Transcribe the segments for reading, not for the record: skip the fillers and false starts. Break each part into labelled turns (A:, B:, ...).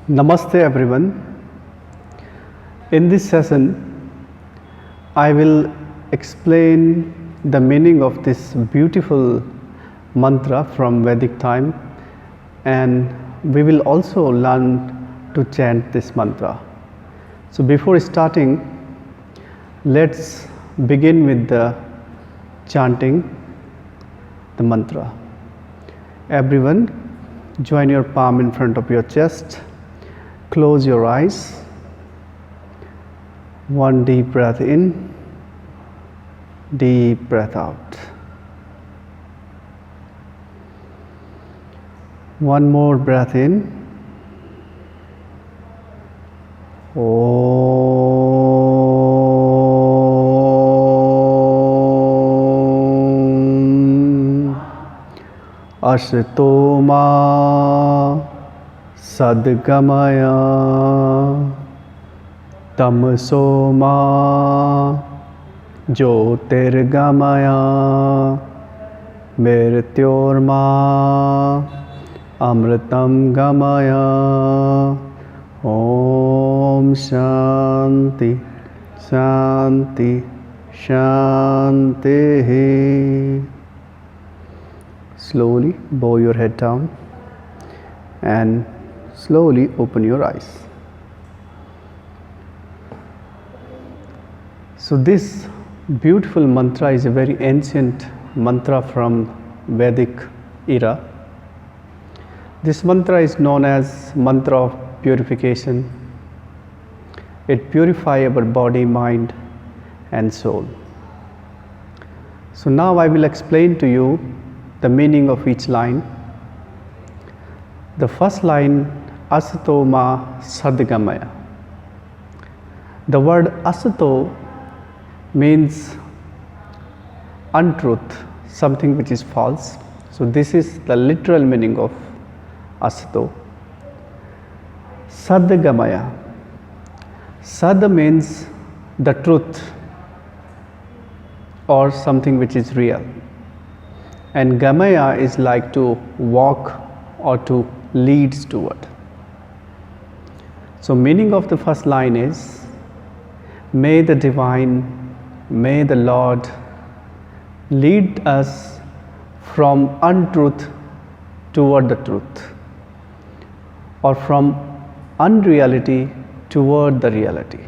A: Namaste everyone. In this session, I will explain the meaning of this beautiful mantra from Vedic time, and we will also learn to chant this mantra. So before starting, let's begin with the chanting the mantra. Everyone, join your palm in front of your chest. Close your eyes. One deep breath in, deep breath out. One more breath in. Asato Maa Sad-Gamaya, Tamaso Maa Jyotir-Gamaya, Mrtyor-Maa Amrtam Gamaya. Om Shaantih, Shaantih, Shaantih. Slowly bow your head down and slowly open your eyes. So this beautiful mantra is a very ancient mantra from Vedic era. This mantra is known as mantra of purification. It purifies our body, mind and soul. So now I will explain to you the meaning of each line. The first line, Asato Maa Sad-Gamaya. The word Asato means untruth, something which is false. So this is the literal meaning of Asato. Sad-Gamaya. Sad means the truth or something which is real. And Gamaya is like to walk or to lead toward. So meaning of the first line is, may the divine, may the Lord lead us from untruth toward the truth, or from unreality toward the reality.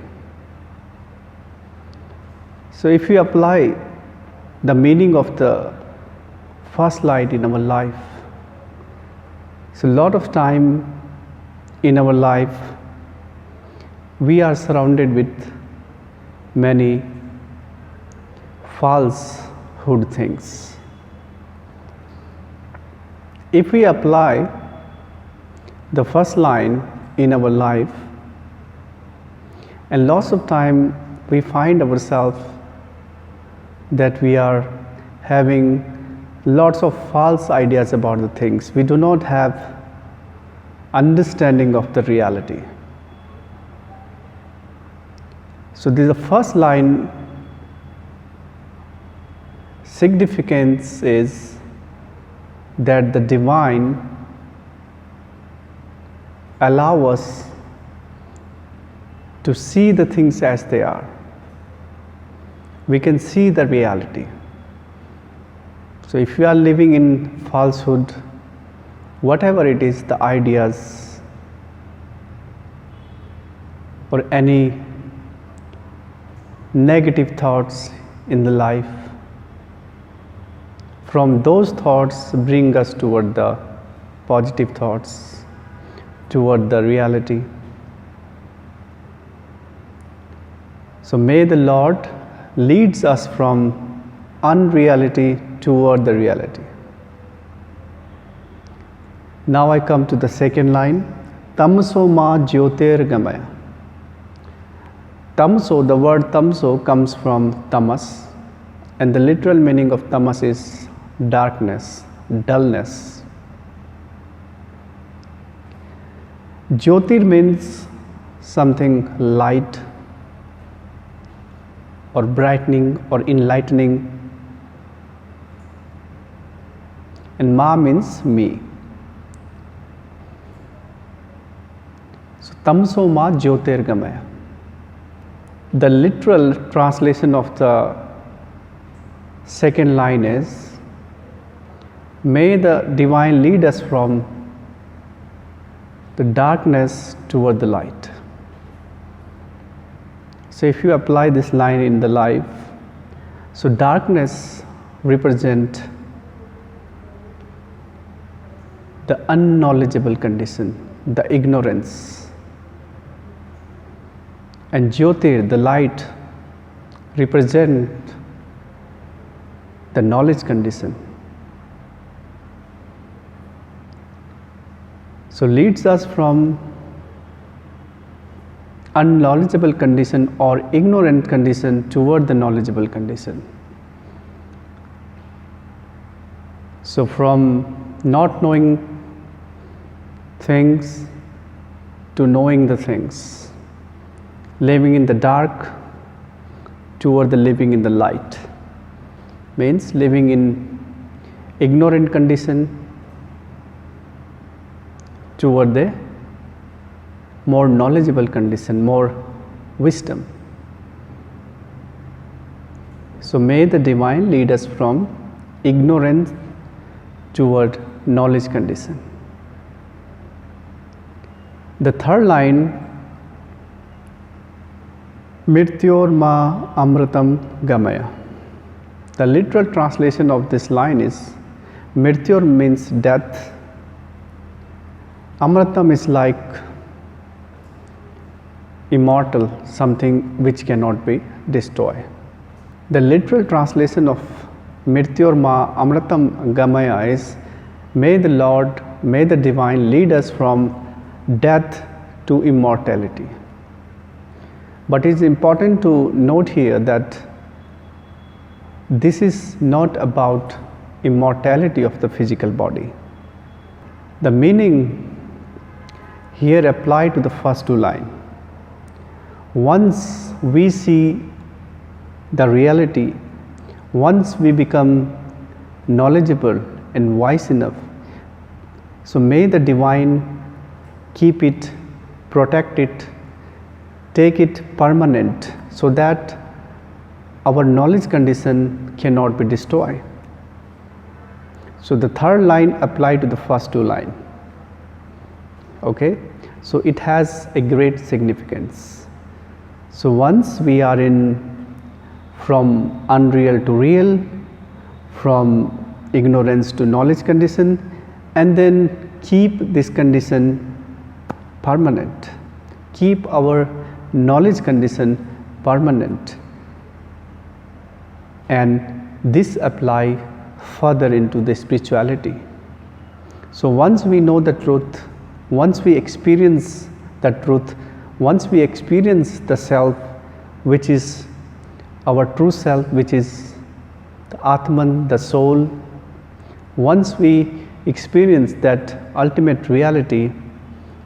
A: So if we apply the meaning of the first line in our life, so a lot of time in our life we are surrounded with many falsehood things. If we apply the first line in our life, and lots of time we find ourselves that we are having lots of false ideas about the things. We do not have understanding of the reality. So this is the first line. Significance is that the divine allow us to see the things as they are. We can see the reality. So if you are living in falsehood, whatever it is, the ideas or any negative thoughts in the life, from those thoughts bring us toward the positive thoughts, toward the reality. So may the Lord leads us from unreality toward the reality. Now I come to the second line, Tamaso Maa Jyotir-Gamaya. Tamaso, the word Tamaso comes from tamas, and the literal meaning of tamas is darkness, dullness. Jyotir means something light or brightening or enlightening, and Ma means me. Tamaso Maa Jyotir-Gamaya. The literal translation of the second line is, may the divine lead us from the darkness toward the light. So if you apply this line in the life, so darkness represent the unknowledgeable condition, the ignorance, and Jyotir, the light, represent the knowledge condition. So leads us from unknowledgeable condition or ignorant condition toward the knowledgeable condition. So from not knowing things to knowing the things, living in the dark toward the living in the light, means living in ignorant condition toward the more knowledgeable condition, more wisdom. So may the divine lead us from ignorance toward knowledge condition. The third line, Mrtyor-Maa Amrtam-Gamaya. The literal translation of this line is, Mrtyor means death, Amrtam is like immortal, something which cannot be destroyed. The literal translation of Mrtyor-Maa Amrtam-Gamaya is, may the Lord, may the divine lead us from death to immortality. But it is important to note here that this is not about immortality of the physical body. The meaning here apply to the first two lines. Once we see the reality, once we become knowledgeable and wise enough, so may the divine keep it, protect it, take it permanent, so that our knowledge condition cannot be destroyed. So the third line apply to the first two lines. Okay, so it has a great significance. So once we are in from unreal to real, from ignorance to knowledge condition, and then keep this condition permanent, keep our knowledge condition permanent, and this apply further into the spirituality. So once we know the truth, once we experience the truth, once we experience the self, which is our true self, which is the Atman, the soul, once we experience that ultimate reality,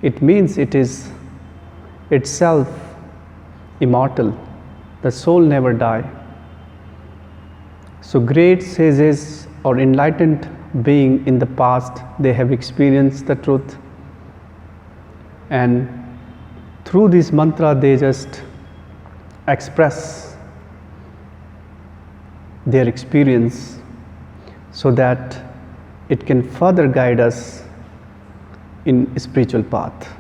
A: it means it is itself immortal. The soul never die. So great sages or enlightened being in the past, they have experienced the truth, and through this mantra they just express their experience so that it can further guide us in spiritual path.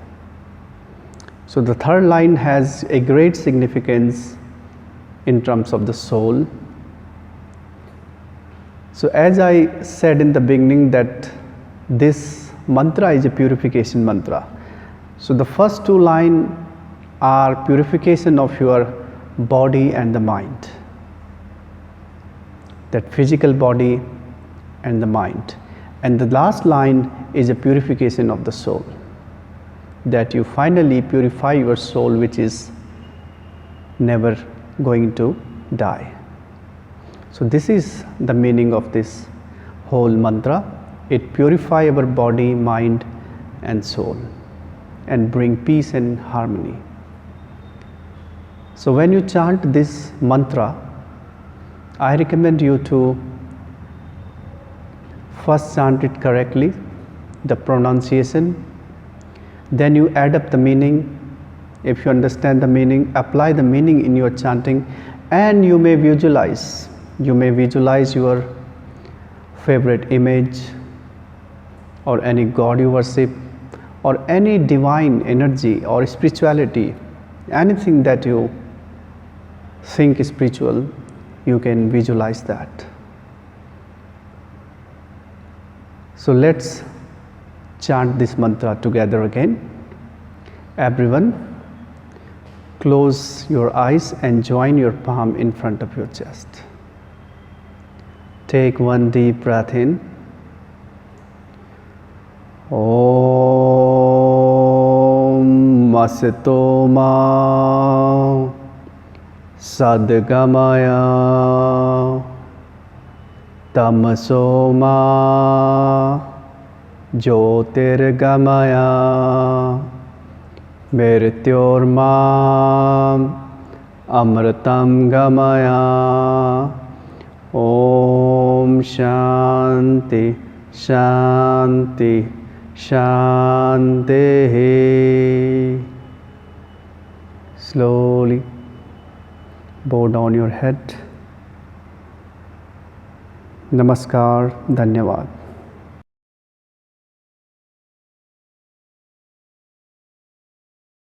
A: So the third line has a great significance in terms of the soul. So as I said in the beginning that this mantra is a purification mantra. So the first two lines are purification of your body and the mind, that physical body and the mind. And the last line is a purification of the soul, that you finally purify your soul, which is never going to die. So this is the meaning of this whole mantra. It purifies our body, mind and soul and bring peace and harmony. So when you chant this mantra, I recommend you to first chant it correctly, the pronunciation, then you add up the meaning, If you understand the meaning, apply the meaning in your chanting, and you may visualize. You may visualize your favorite image, or any god you worship, or any divine energy or spirituality, anything that you think is spiritual, you can visualize that. So let's chant this mantra together again. Everyone, close your eyes and join your palm in front of your chest. Take one deep breath in. Om Asato Maa Sad-Gamaya, Tamaso Maa Jyotir-Gamaya, Mrtyor-Maa Amrtam Gamaya. Om Shaantih, Shaantih, Shaantih. Slowly bow down your head. Namaskar, Dhanyavad.